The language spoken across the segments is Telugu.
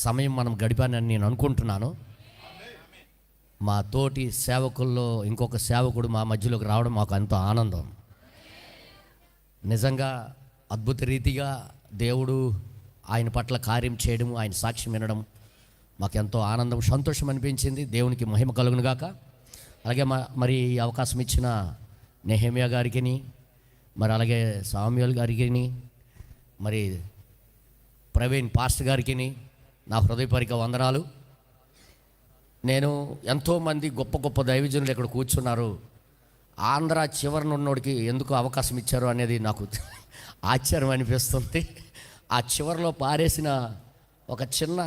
సమయం మనం గడిపానని నేను అనుకుంటున్నాను. మా తోటి సేవకుల్లో ఇంకొక సేవకుడు మా మధ్యలోకి రావడం మాకు ఎంతో ఆనందం. నిజంగా అద్భుత రీతిగా దేవుడు ఆయన పట్ల కార్యం చేయడం, ఆయన సాక్ష్యం వినడం మాకెంతో ఆనందం, సంతోషం అనిపించింది. దేవునికి మహిమ కలుగును గాక. అలాగే మరి ఈ అవకాశం ఇచ్చిన నెహెమియా గారికి, మరి అలాగే సామ్యూయల్ గారికి, మరి ప్రవీణ్ పాస్టర్ గారికి నా హృదయపూర్వక వందనాలు. నేను ఎంతోమంది గొప్ప గొప్ప దైవజనులు ఇక్కడ కూర్చున్నారు. ఆంధ్ర చివరన ఉన్నోడికి ఎందుకు అవకాశం ఇచ్చారు అనేది నాకు ఆశ్చర్యం అనిపిస్తుంది. ఆ చివరిలో పారేసిన ఒక చిన్న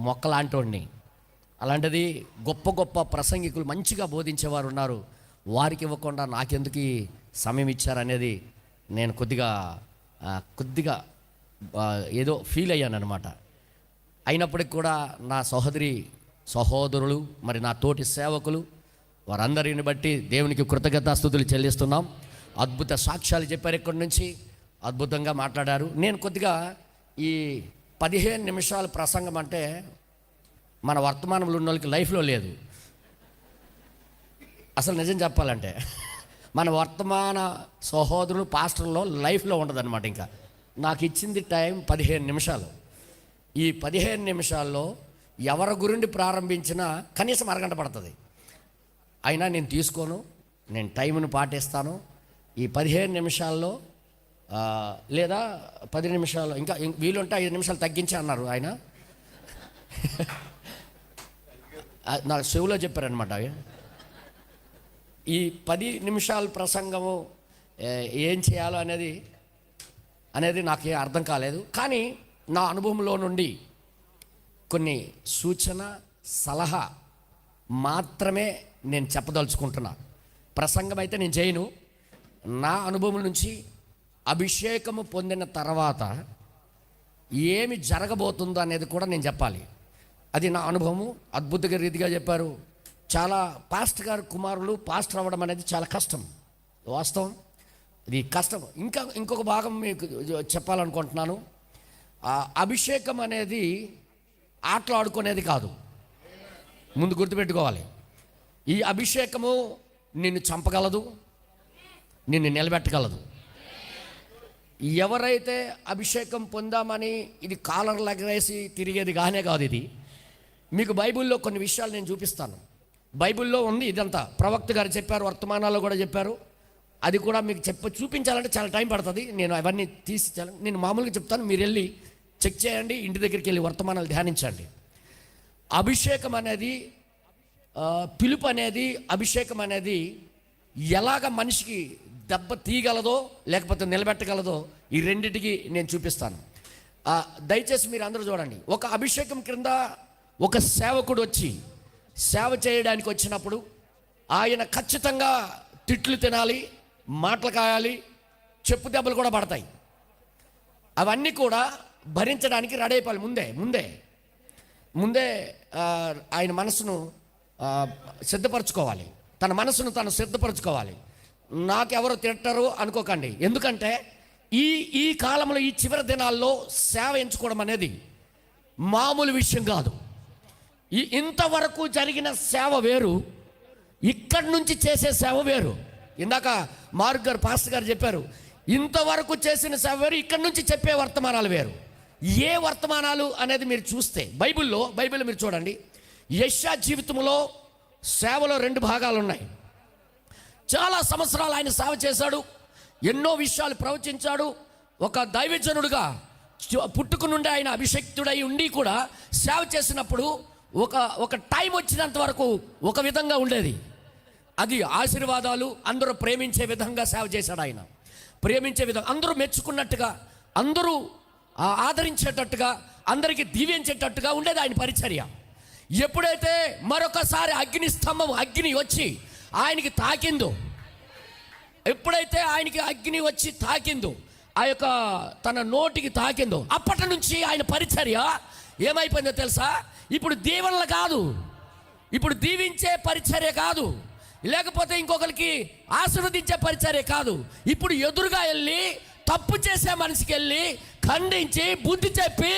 మొక్క లాంటి అలాంటిది గొప్ప గొప్ప ప్రసంగికులు మంచిగా బోధించేవారు ఉన్నారు. వారికి ఇవ్వకుండా నాకెందుకు సమయం ఇచ్చారనేది నేను కొద్దిగా ఏదో ఫీల్ అయ్యాను అనమాట. అయినప్పటికి కూడా నా సహోదరులు మరి నా తోటి సేవకులు వారందరిని బట్టి దేవునికి కృతజ్ఞతాస్తుతులు చెల్లిస్తున్నాం. అద్భుత సాక్ష్యాలు చెప్పారు, ఇక్కడి నుంచి అద్భుతంగా మాట్లాడారు. నేను కొద్దిగా ఈ 15 నిమిషాల ప్రసంగం అంటే మన వర్తమానంలో ఉన్న వాళ్ళకి లైఫ్లో లేదు. అసలు నిజం చెప్పాలంటే మన వర్తమాన సహోదరులు పాస్టర్లో లైఫ్లో ఉండదన్నమాట. ఇంకా నాకు ఇచ్చింది టైం 15 నిమిషాలు. ఈ 15 నిమిషాల్లో ఎవరి గురించి ప్రారంభించినా కనీసం అరగంట పడుతుంది. అయినా నేను తీసుకోను, నేను టైంను పాటిస్తాను. ఈ 15 నిమిషాల్లో లేదా 10 నిమిషాలు, ఇంకా వీలుంటే 5 నిమిషాలు తగ్గించి అన్నారు ఆయన. నా చెవులో చెప్పారనమాట. ఈ 10 నిమిషాల ప్రసంగము ఏం చేయాలో అనేది నాకే అర్థం కాలేదు. కానీ నా అనుభవంలో నుండి కొన్ని సూచన సలహా మాత్రమే నేను చెప్పదలుచుకుంటున్నా. ప్రసంగం అయితే నేను చేయను. నా అనుభవం నుంచి అభిషేకము పొందిన తర్వాత ఏమి జరగబోతుందో అనేది కూడా నేను చెప్పాలి. అది నా అనుభవము. అద్భుత రీతిగా చెప్పారు. చాలా పాస్టర్ గారు కుమారులు పాస్టర్ అవ్వడం అనేది చాలా కష్టం, వాస్తవం. ఇది కష్టం. ఇంకొక భాగం మీకు చెప్పాలనుకుంటున్నాను. అభిషేకం అనేది ఆటలు ఆడుకునేది కాదు, ముందు గుర్తుపెట్టుకోవాలి. ఈ అభిషేకము నిన్ను చంపగలదు, నిన్ను నిలబెట్టగలదు. ఎవరైతే అభిషేకం పొందామని ఇది కాలర్ లగరేసి తిరిగేది కానే కాదు. ఇది మీకు బైబిల్లో కొన్ని విషయాలు నేను చూపిస్తాను. బైబిల్లో ఉంది ఇదంతా. ప్రవక్త గారు చెప్పారు, వర్తమానాల్లో కూడా చెప్పారు. అది కూడా మీకు చూపించాలంటే చాలా టైం పడుతుంది. నేను అవన్నీ నేను మామూలుగా చెప్తాను, మీరు వెళ్ళి చెక్ చేయండి, ఇంటి దగ్గరికి వెళ్ళి వర్తమానాలు ధ్యానించండి. అభిషేకం అనేది, పిలుపు అనేది, అభిషేకం అనేది ఎలాగ మనిషికి దెబ్బ తీయగలదో లేకపోతే నిలబెట్టగలదో ఈ రెండింటికి నేను చూపిస్తాను. దయచేసి మీరు అందరూ చూడండి. ఒక అభిషేకం క్రింద ఒక సేవకుడు వచ్చి సేవ చేయడానికి వచ్చినప్పుడు ఆయన ఖచ్చితంగా తిట్లు తినాలి, మాటలు కాయాలి, చెప్పు దెబ్బలు కూడా పడతాయి. అవన్నీ కూడా భరించడానికి రెడీ అయిపోవాలి. ముందే ఆయన మనసును సిద్ధపరచుకోవాలి, తన మనసును తను సిద్ధపరచుకోవాలి. నాకెవరో తింటారు అనుకోకండి. ఎందుకంటే ఈ కాలంలో, ఈ చివరి దినాల్లో సేవ ఎంచుకోవడం అనేది మామూలు విషయం కాదు. ఇంతవరకు జరిగిన సేవ వేరు, ఇక్కడి నుంచి చేసే సేవ వేరు. ఇందాక మార్క్ గారు పాస్టర్ గారు చెప్పారు, ఇంతవరకు చేసిన సేవ వేరు, ఇక్కడి నుంచి చెప్పే వర్తమానాలు వేరు. ఏ వర్తమానాలు అనేది మీరు చూస్తే బైబిల్లో మీరు చూడండి. యెషయా జీవితంలో సేవలో 2 భాగాలు ఉన్నాయి. చాలా సంవత్సరాలు ఆయన సేవ చేశాడు, ఎన్నో విషయాలు ప్రవచించాడు. ఒక దైవజనుడుగా పుట్టుక నుండి ఆయన అభిషక్తుడై ఉండి కూడా సేవ చేసినప్పుడు ఒక టైం వచ్చినంత వరకు ఒక విధంగా ఉండేది. అది ఆశీర్వాదాలు, అందరూ ప్రేమించే విధంగా సేవ చేశాడు ఆయన. ప్రేమించే విధంగా, అందరూ మెచ్చుకున్నట్టుగా, అందరూ ఆదరించేటట్టుగా, అందరికీ దీవించేటట్టుగా ఉండేది ఆయన పరిచర్య. ఎప్పుడైతే మరొకసారి అగ్ని వచ్చి ఆయనకి తాకిందో, ఎప్పుడైతే ఆయనకి అగ్ని వచ్చి తాకిందో, ఆ యొక్క తన నోటికి తాకిందో, అప్పటి నుంచి ఆయన పరిచర్య ఏమైపోయిందో తెలుసా? ఇప్పుడు దీవెనలు కాదు, ఇప్పుడు దీవించే పరిచర్య కాదు, లేకపోతే ఇంకొకరికి ఆశీర్వదించే పరిచర్య కాదు. ఇప్పుడు ఎదురుగా వెళ్ళి తప్పు చేసే మనిషికి వెళ్ళి ఖండించి బుద్ధి చెప్పి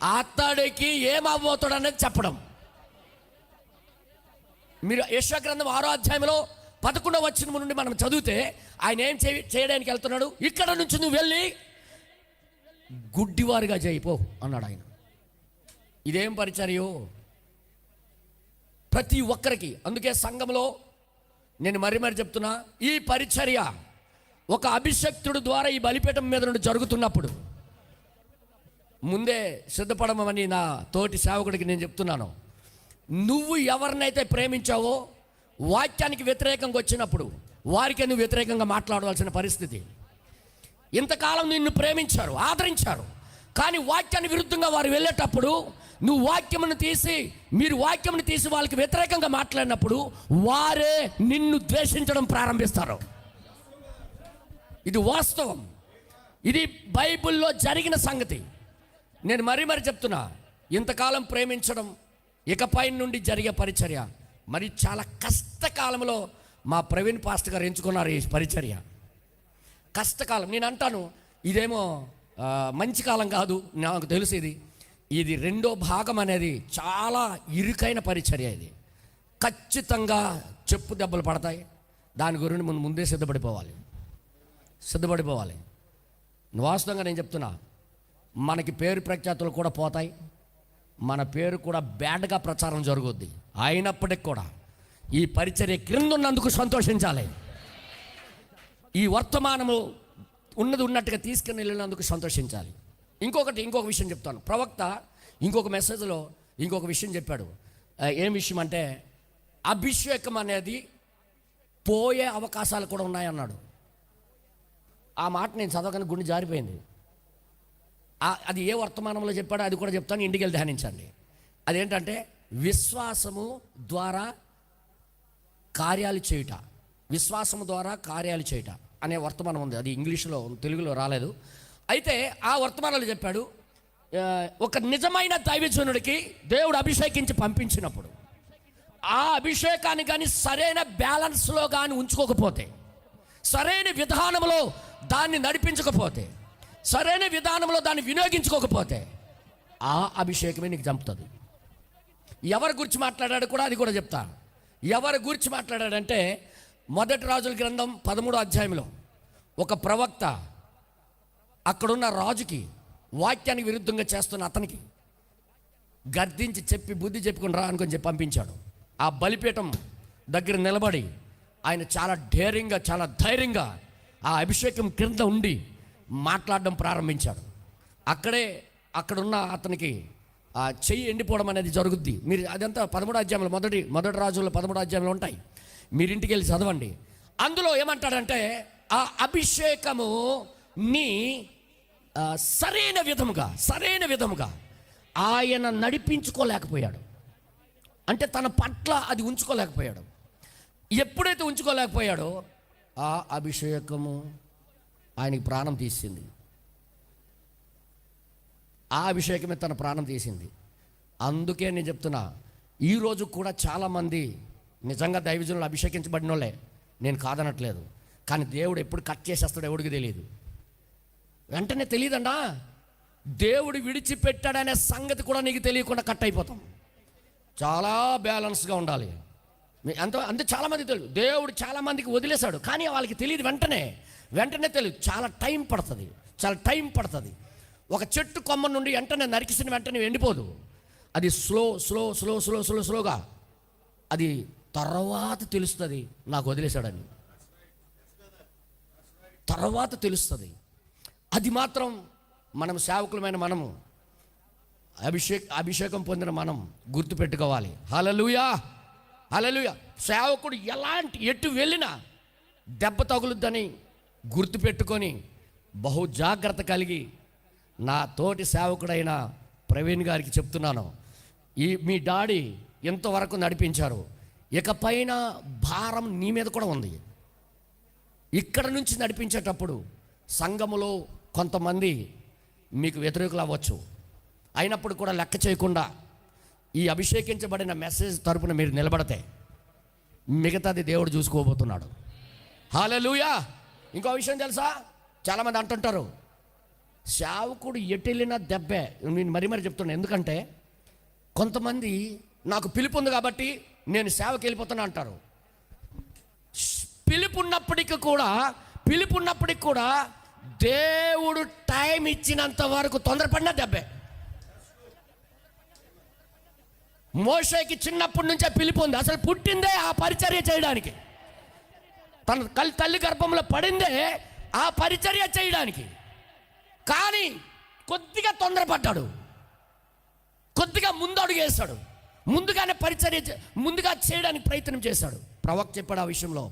అతడికి ఏమవ్వబోతాడు అనేది చెప్పడం. మీరు యెషయా గ్రంథం 6వ అధ్యాయంలో 11వ వచనం నుండి మనం చదివితే ఆయన ఏం చేయడానికి వెళ్తున్నాడు? ఇక్కడ నుంచి నువ్వు వెళ్ళి గుడ్డివారిగా చేయిపో అన్నాడు ఆయన. ఇదేం పరిచర్యో ప్రతి ఒక్కరికి. అందుకే సంఘంలో నేను మరి చెప్తున్నా, ఈ పరిచర్య ఒక అభిషక్తుడు ద్వారా ఈ బలిపీఠం మీద నుండి జరుగుతున్నప్పుడు ముందే సిద్ధపడమని నా తోటి సేవకుడికి నేను చెప్తున్నాను. నువ్వు ఎవరినైతే ప్రేమించావో వాక్యానికి వ్యతిరేకంగా వచ్చినప్పుడు వారికి నువ్వు వ్యతిరేకంగా మాట్లాడవలసిన పరిస్థితి. ఇంతకాలం నిన్ను ప్రేమించారు, ఆదరించారు, కానీ వాక్యానికి విరుద్ధంగా వారు వెళ్ళేటప్పుడు నువ్వు మీరు వాక్యమును తీసి వాళ్ళకి వ్యతిరేకంగా మాట్లాడినప్పుడు వారే నిన్ను ద్వేషించడం ప్రారంభిస్తారు. ఇది వాస్తవం, ఇది బైబిల్లో జరిగిన సంగతి. నేను మరి చెప్తున్నా, ఇంతకాలం ప్రేమించడం ఇకపై నుండి జరిగే పరిచర్య మరి చాలా కష్టకాలంలో మా ప్రవీణ్ పాస్టర్ గారు ఎంచుకున్నారు ఈ పరిచర్య. కష్టకాలం నేను అంటాను, ఇదేమో మంచి కాలం కాదు, నాకు తెలుసు. ఇది రెండో భాగం అనేది చాలా ఇరుకైన పరిచర్య. ఇది ఖచ్చితంగా చెప్పు దెబ్బలు పడతాయి. దాని గురించి ముందే సిద్ధపడిపోవాలి. వాస్తవంగా నేను చెప్తున్నా, మనకి పేరు ప్రఖ్యాతులు కూడా పోతాయి, మన పేరు కూడా బ్యాడ్గా ప్రచారం జరుగుద్ది. అయినప్పటికి కూడా ఈ పరిచర్య క్రింద ఉన్నందుకు సంతోషించాలి. ఈ వర్తమానము ఉన్నట్టుగా తీసుకుని వెళ్ళినందుకు సంతోషించాలి. ఇంకొక విషయం చెప్తాను. ప్రవక్త ఇంకొక మెసేజ్లో ఇంకొక విషయం చెప్పాడు. ఏం విషయం అంటే, అభిషేకం అనేది పోయే అవకాశాలు కూడా ఉన్నాయన్నాడు. ఆ మాట నేను చదవగానే గుండె జారిపోయింది. అది ఏ వర్తమానంలో చెప్పాడో అది కూడా చెప్తాను, ఇంటికి వెళ్ళి ధ్యానించండి. అదేంటంటే విశ్వాసము ద్వారా కార్యాలు చేయుట, విశ్వాసము ద్వారా కార్యాలు చేయుట అనే వర్తమానం ఉంది. అది ఇంగ్లీష్లో, తెలుగులో రాలేదు. అయితే ఆ వర్తమానంలో చెప్పాడు, ఒక నిజమైన దైవజనుడికి దేవుడు అభిషేకించి పంపించినప్పుడు ఆ అభిషేకాన్ని కానీ సరైన బ్యాలెన్స్లో కానీ ఉంచుకోకపోతే, సరైన విధానంలో దాన్ని నడిపించకపోతే, సరైన విధానంలో దాన్ని వినియోగించుకోకపోతే ఆ అభిషేకమే నీకు చంపుతుంది. ఎవరి గురించి మాట్లాడాడు కూడా అది కూడా చెప్తా. ఎవరి గురించి మాట్లాడాడంటే, మొదటి రాజుల గ్రంథం 13వ అధ్యాయంలో ఒక ప్రవక్త అక్కడున్న రాజుకి వాక్యానికి విరుద్ధంగా చేస్తున్న అతనికి గర్దించి చెప్పి బుద్ధి చెప్పుకుని రా అనుకొని చెప్పి పంపించాడు. ఆ బలిపీఠం దగ్గర నిలబడి ఆయన చాలా డేరింగ్గా, చాలా ధైర్యంగా ఆ అభిషేకం క్రింద ఉండి మాట్లాడడం ప్రారంభించాడు. అక్కడున్న అతనికి ఆ చెయ్యి ఎండిపోవడం అనేది జరుగుద్ది. మీరు అదంతా 13వ అధ్యాయంలో మొదటి రాజుల్లో 13వ అధ్యాయంలో ఉంటాయి. మీరు ఇంటికి వెళ్ళి చదవండి. అందులో ఏమంటాడంటే, ఆ అభిషేకము నీ సరైన విధముగా ఆయన నడిపించుకోలేకపోయాడు. అంటే తన పట్ల అది ఉంచుకోలేకపోయాడు. ఎప్పుడైతే ఉంచుకోలేకపోయాడో ఆ అభిషేకము ఆయనకి ప్రాణం తీసింది. ఆ అభిషేకమే తన ప్రాణం తీసింది. అందుకే నేను చెప్తున్నా, ఈరోజు కూడా చాలామంది నిజంగా దైవజనులు అభిషేకించబడిన వాళ్ళే, నేను కాదనట్లేదు. కానీ దేవుడు ఎప్పుడు కట్ చేసేస్తాడో ఎవడికి తెలియదు. వెంటనే తెలియదండా, దేవుడు విడిచిపెట్టాడనే సంగతి కూడా నీకు తెలియకుండా కట్ అయిపోతాం. చాలా బ్యాలెన్స్గా ఉండాలి. అంతే చాలామంది తెలియదు. దేవుడు చాలామందికి వదిలేశాడు, కానీ వాళ్ళకి తెలియదు. వెంటనే తెలియదు. చాలా టైం పడుతుంది. ఒక చెట్టు కొమ్మ నుండి వెంటనే నరికిసిన వెంటనే ఎండిపోదు. అది స్లోగా అది తర్వాత తెలుస్తుంది నాకు వదిలేశాడని. తర్వాత తెలుస్తుంది. అది మాత్రం మనం సేవకులమైన మనము, అభిషేకం పొందిన మనం గుర్తుపెట్టుకోవాలి. హల్లెలూయా. సేవకుడు ఎటు వెళ్ళినా దెబ్బ తగులుద్దని గుర్తుపెట్టుకొని బహు జాగ్రత్త కలిగి, నా తోటి సేవకుడైన ప్రవీణ్ గారికి చెప్తున్నాను, మీ డాడీ ఎంతవరకు నడిపించారు, ఇకపైన భారం నీ మీద కూడా ఉంది. ఇక్కడ నుంచి నడిపించేటప్పుడు సంఘములో కొంతమంది మీకు వ్యతిరేకులు అవ్వచ్చు. అయినప్పుడు కూడా లెక్క చేయకుండా ఈ అభిషేకించబడిన మెసేజ్ తరపున మీరు నిలబడితే మిగతాది దేవుడు చూసుకోబోతున్నాడు. హల్లెలూయా. ఇంకో విషయం తెలుసా, చాలామంది అంటుంటారు, సేవకుడు ఎటెళ్ళినా దెబ్బే. నేను మరీ చెప్తున్నాను, ఎందుకంటే కొంతమంది నాకు పిలుపు ఉంది కాబట్టి నేను సేవకి వెళ్ళిపోతున్నా అంటారు. పిలుపున్నప్పటికీ కూడా దేవుడు టైం ఇచ్చినంత వరకు తొందరపడినా దెబ్బే. మోషేకి చిన్నప్పటి నుంచే పిలుపు ఉంది, అసలు పుట్టిందే ఆ పరిచర్య చేయడానికి, తన తల్లి గర్భంలో పడిందే ఆ పరిచర్య చేయడానికి. కానీ కొద్దిగా తొందరపడ్డాడు, కొద్దిగా ముందడుగు వేశాడు, ముందుగా చేయడానికి ప్రయత్నం చేశాడు. ప్రవక్త చెప్పాడు ఆ విషయంలో.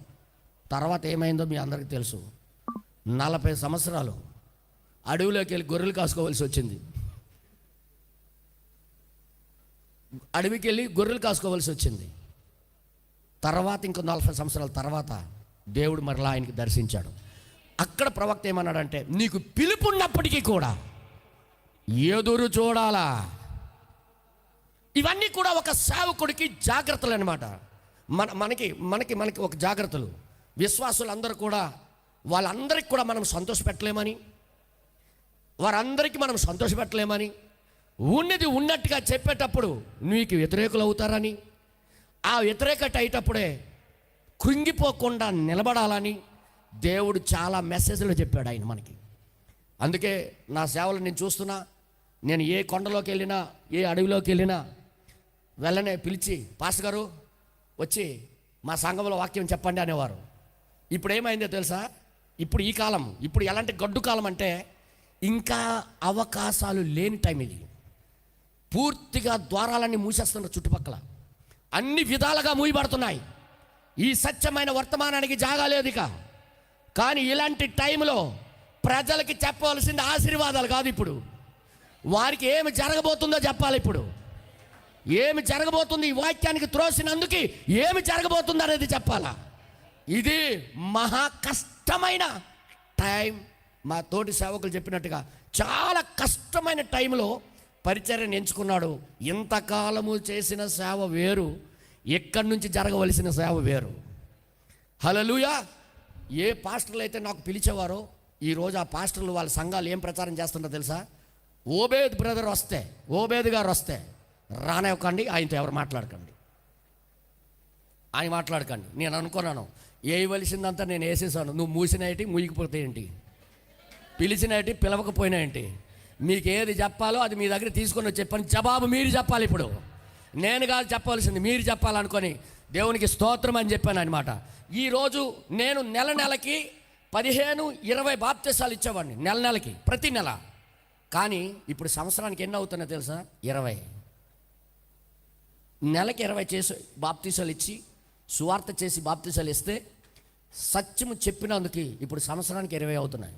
తర్వాత ఏమైందో మీ అందరికీ తెలుసు. 40 సంవత్సరాలు అడవిలోకి వెళ్ళి గొర్రెలు కాసుకోవాల్సి వచ్చింది. అడవికి వెళ్ళి గొర్రెలు కాసుకోవాల్సి వచ్చింది. తర్వాత ఇంకో 40 సంవత్సరాల తర్వాత దేవుడు మరలా ఆయనకి దర్శించాడు. అక్కడ ప్రవక్త ఏమన్నాడంటే, నీకు పిలుపున్నప్పటికీ కూడా ఎదురు చూడాలా. ఇవన్నీ కూడా ఒక సేవకుడికి జాగ్రత్తలు అనమాట. మనకి ఒక జాగ్రత్తలు. విశ్వాసులందరూ కూడా వాళ్ళందరికీ కూడా మనం సంతోషపెట్టలేమని, ఉన్నది ఉన్నట్టుగా చెప్పేటప్పుడు నీకు వ్యతిరేకులు అవుతారని, ఆ వ్యతిరేకత అయ్యేటప్పుడే కృంగిపోకుండా నిలబడాలని దేవుడు చాలా మెసేజ్లు చెప్పాడు ఆయన మనకి. అందుకే నా సేవలు నేను చూస్తున్నా, నేను ఏ కొండలోకి వెళ్ళినా, ఏ అడవిలోకి వెళ్ళినా వెళ్ళనే పిలిచి, పాస్టర్ గారు వచ్చి మా సంఘంలో వాక్యం చెప్పండి అనేవారు. ఇప్పుడు ఏమైందో తెలుసా? ఇప్పుడు ఈ కాలం, ఇప్పుడు ఎలాంటి గడ్డు కాలం అంటే, ఇంకా అవకాశాలు లేని టైం ఇది. పూర్తిగా ద్వారాలన్నీ మూసేస్తున్నారు, చుట్టుపక్కల అన్ని విధాలుగా మూయబడుతున్నాయి. ఈ సత్యమైన వర్తమానానికి జాగాలేదు ఇక. కానీ ఇలాంటి టైంలో ప్రజలకి చెప్పవలసింది ఆశీర్వాదాలు కాదు, ఇప్పుడు వారికి ఏమి జరగబోతుందో చెప్పాలి. ఇప్పుడు ఏమి జరగబోతుంది, ఈ వాక్యానికి త్రోసినందుకు ఏమి జరగబోతుంది అనేది చెప్పాలా. ఇది మహా కష్టమైన టైం. మా తోటి సేవకులు చెప్పినట్టుగా చాలా కష్టమైన టైంలో పరిచర్యను ఎంచుకున్నాడు. ఇంతకాలము చేసిన సేవ వేరు, ఎక్కడి నుంచి జరగవలసిన సేవ వేరు. హల్లెలూయా. ఏ పాస్టర్లు అయితే నాకు పిలిచేవారో, ఈరోజు ఆ పాస్టర్లు వాళ్ళ సంఘాలు ఏం ప్రచారం చేస్తుంటారో తెలుసా? ఓబేద్ గారు వస్తే రానివ్వకండి, ఆయనతో ఎవరు మాట్లాడకండి, ఆయన మాట్లాడకండి. నేను అనుకున్నాను, వేయవలసిందంతా నేను వేసేసాను, నువ్వు మూసినటి మూగిపోతే ఏంటి, పిలిచినటి పిలవకపోయినా ఏంటి, మీకు ఏది చెప్పాలో అది మీ దగ్గర తీసుకొని చెప్పని జవాబు మీరు చెప్పాలి. ఇప్పుడు నేను కాదు చెప్పవలసింది, మీరు చెప్పాలనుకొని దేవునికి స్తోత్రం అని చెప్పాను అనమాట. ఈరోజు నేను నెలకి 15-20 బాప్తిసాలు ఇచ్చేవాడిని, నెలకి, ప్రతి నెల. కానీ ఇప్పుడు సంవత్సరానికి ఎన్ని అవుతున్నాయో తెలుసా? 20. నెలకి 20 చేసి బాప్తిసాలు ఇచ్చి, సువార్త చేసి బాప్తిసాలు ఇస్తే, సత్యము చెప్పినందుకు ఇప్పుడు సంవత్సరానికి 20 అవుతున్నాయి.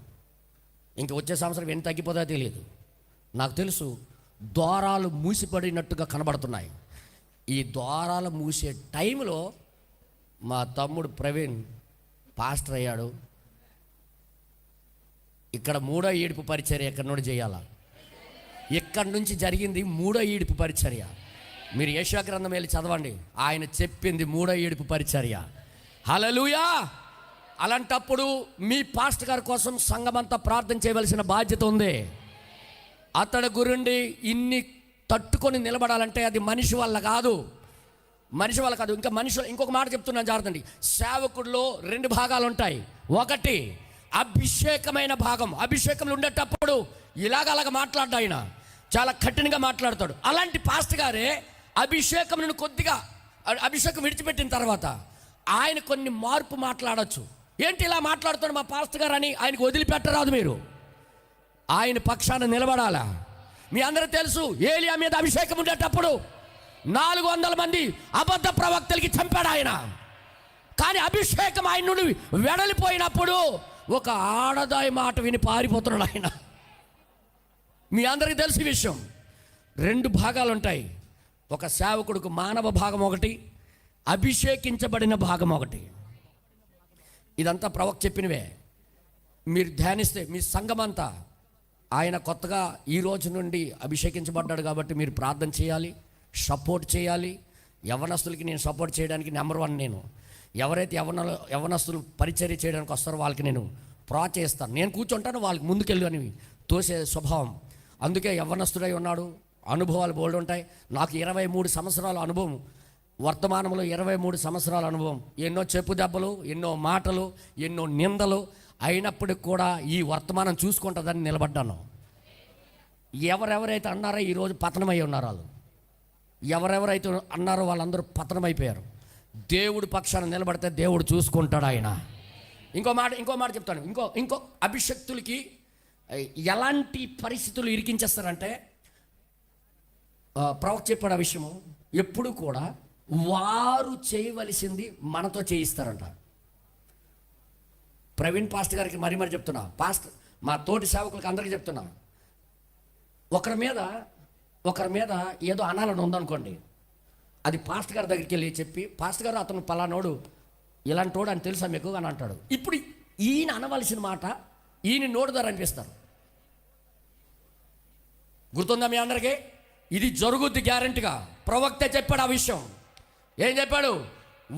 ఇంక వచ్చే సంవత్సరం ఎన్ని తగ్గిపోతుందో తెలియదు. నాకు తెలుసు ద్వారాలు మూసిపడినట్టుగా కనబడుతున్నాయి. ఈ ద్వారాలు మూసే టైంలో మా తమ్ముడు ప్రవీణ్ పాస్టర్ అయ్యాడు. ఇక్కడ 3వ ఈడుపు పరిచర్య ఎక్కడి నుండి చేయాలా? ఇక్కడి నుంచి జరిగింది 3వ ఈడుపు పరిచర్య. మీరు యెషయా గ్రంథం వెళ్ళి చదవండి, ఆయన చెప్పింది 3వ ఈడుపు పరిచర్య. హల్లెలూయా. అలాంటప్పుడు మీ పాస్టర్ గారి కోసం సంఘమంతా ప్రార్థన చేయవలసిన బాధ్యత ఉంది. అతడి గురుండి ఇన్ని తట్టుకొని నిలబడాలంటే అది మనిషి వల్ల కాదు. ఇంకా ఇంకొక మాట చెప్తున్నాను జాగ్రత్తండి. సేవకుడిలో 2 భాగాలు ఉంటాయి. ఒకటి అభిషేకమైన భాగం. అభిషేకంలో ఉండేటప్పుడు అలాగ మాట్లాడ్డా, ఆయన చాలా కఠినంగా మాట్లాడతాడు. అలాంటి పాస్టర్ గారే అభిషేకం విడిచిపెట్టిన తర్వాత ఆయన కొన్ని మార్పు మాట్లాడచ్చు. ఏంటి ఇలా మాట్లాడుతాడు మా పాస్టర్ గారు అని ఆయనకు వదిలిపెట్టరాదు. మీరు ఆయన పక్షాన నిలబడాలా. మీ అందరూ తెలుసు, ఏలియా మీద అభిషేకం ఉండేటప్పుడు 400 మంది అబద్ధ ప్రవక్తలకి చంపాడు ఆయన. కానీ అభిషేకం ఆయన నుండి వెడలిపోయినప్పుడు ఒక ఆడదాయి మాట విని పారిపోతున్నాడు ఆయన. మీ అందరికీ తెలిసి విషయం. 2 భాగాలు ఉంటాయి. ఒక సేవకుడికి మానవ భాగం ఒకటి, అభిషేకించబడిన భాగం ఒకటి. ఇదంతా ప్రవక్త చెప్పినవే. మీరు ధ్యానిస్తే మీ సంఘమంతా ఆయన కొత్తగా ఈ రోజు నుండి అభిషేకించబడ్డాడు కాబట్టి మీరు ప్రార్థన చేయాలి, సపోర్ట్ చేయాలి. యవనస్తులకి నేను సపోర్ట్ చేయడానికి నెంబర్ 1 నేను. ఎవరైతే యవనస్తులు పరిచర్య చేయడానికి వస్తారో వాళ్ళకి నేను ప్రోత్సహిస్తాను. నేను కూర్చుంటాను, వాళ్ళకి ముందుకెళ్ళు అని తోసే స్వభావం. అందుకే యవ్వనస్తుడై ఉన్నాడు, అనుభవాలు బోల్డ్ ఉంటాయి. నాకు 23 సంవత్సరాల అనుభవం, వర్తమానంలో 23 సంవత్సరాల అనుభవం. ఎన్నో చెప్పు దెబ్బలు, ఎన్నో మాటలు, ఎన్నో నిందలు అయినప్పటికి కూడా ఈ వర్తమానం చూసుకుంటుందని నిలబడ్డాను. ఎవరెవరైతే అన్నారో ఈరోజు పతనమై ఉన్నారు. వాళ్ళు ఎవరెవరైతే అన్నారో వాళ్ళందరూ పతనమైపోయారు. దేవుడి పక్షాన నిలబడితే దేవుడు చూసుకుంటాడు ఆయన. ఇంకో మాట చెప్తాను. ఇంకో అభిషక్తులకి ఎలాంటి పరిస్థితులు ఇరికించేస్తారంటే, ప్రవక్త చెప్పాడు ఆ విషయము, ఎప్పుడు కూడా వారు చేయవలసింది మనతో చేయిస్తారంట. ప్రవీణ్ పాస్టర్ గారికి మరీ చెప్తున్నా, మా తోటి సేవకులకి అందరికీ చెప్తున్నా, ఒకరి మీద ఏదో అనాలని ఉందనుకోండి, అది పాస్టర్ గారి దగ్గరికి వెళ్ళి చెప్పి, పాస్టర్ గారు అతను పలానోడు ఇలాంటోడు అని తెలుసా మీకు అని అంటాడు. ఇప్పుడు ఈయన అనవలసిన మాట ఈయన నోటు ద్వారా అనిపిస్తారు. గుర్తుందా మీ అందరికీ? ఇది జరుగుద్ది గ్యారెంటీగా. ప్రవక్త చెప్పాడు ఆ విషయం. ఏం చెప్పాడు?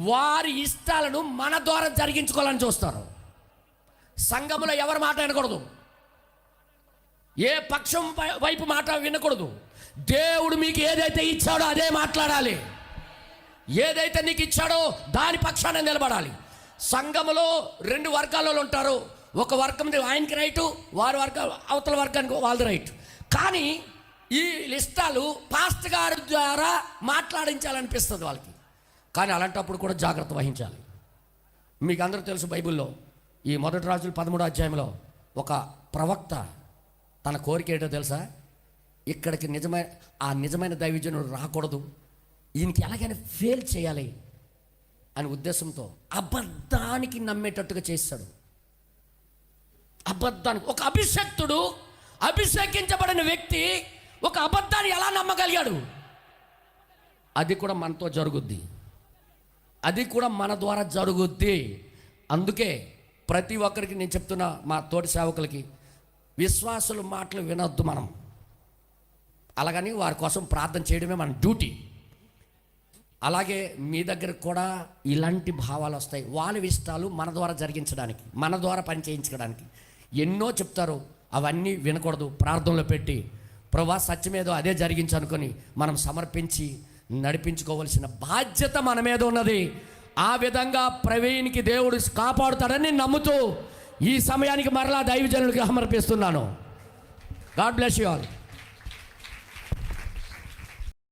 వారి ఇష్టాలను మన ద్వారా జరిగించుకోవాలని చూస్తారు. సంఘములో ఎవరి మాట వినకూడదు, ఏ పక్షం వైపు మాట వినకూడదు. దేవుడు మీకు ఏదైతే ఇచ్చాడో అదే మాట్లాడాలి. ఏదైతే నీకు ఇచ్చాడో దాని పక్షాన నిలబడాలి. సంఘములో 2 వర్గాలలో ఉంటారు. ఒక వర్గం ఆయనకి రైటు, వారి వర్గం అవతల వర్గానికి వాళ్ళది రైట్. కానీ ఈ లిస్టాలు పాస్టర్ గారి ద్వారా మాట్లాడించాలనిపిస్తుంది వాళ్ళకి. కానీ అలాంటప్పుడు కూడా జాగ్రత్త వహించాలి. మీకు అందరూ తెలుసు, బైబిల్లో ఈ 1 రాజులు 13వ అధ్యాయంలో ఒక ప్రవక్త తన కోరిక ఏంటో తెలుసా? ఇక్కడికి నిజమైన దైవజనుడు రాకూడదు, ఈయనకి ఎలాగైనా ఫెయిల్ చేయాలి అనే ఉద్దేశంతో అబద్ధానికి నమ్మేటట్టుగా చేస్తాడు. అబద్ధానికి ఒక అభిషక్తుడు, అభిషేకించబడిన వ్యక్తి ఒక అబద్ధాన్ని ఎలా నమ్మగలిగాడు? అది కూడా మనతో జరుగుద్ది, అది కూడా మన ద్వారా జరుగుద్ది. అందుకే ప్రతి ఒక్కరికి నేను చెప్తున్నా, మా తోటి సేవకులకి, విశ్వాసుల మాటలు వినొద్దు మనం. అలాగని వారి కోసం ప్రార్థన చేయడమే మన డ్యూటీ. అలాగే మీ దగ్గర కూడా ఇలాంటి భావాలు వస్తాయి. వాళ్ళ ఇష్టాలు మన ద్వారా జరిగించడానికి, మన ద్వారా పని చేయించడానికి ఎన్నో చెప్తారు. అవన్నీ వినకూడదు. ప్రార్థనలో పెట్టి ప్రభువా సత్యమేదో అదే జరిగించనుకొని మనం సమర్పించి నడిపించుకోవలసిన బాధ్యత మన మీద ఉన్నది. ఆ విధంగా ప్రవీణ్కి దేవుడు కాపాడుతాడని నమ్ముతూ ఈ సమయానికి మరలా దైవజనులకి సమర్పిస్తున్నాను. God bless you all.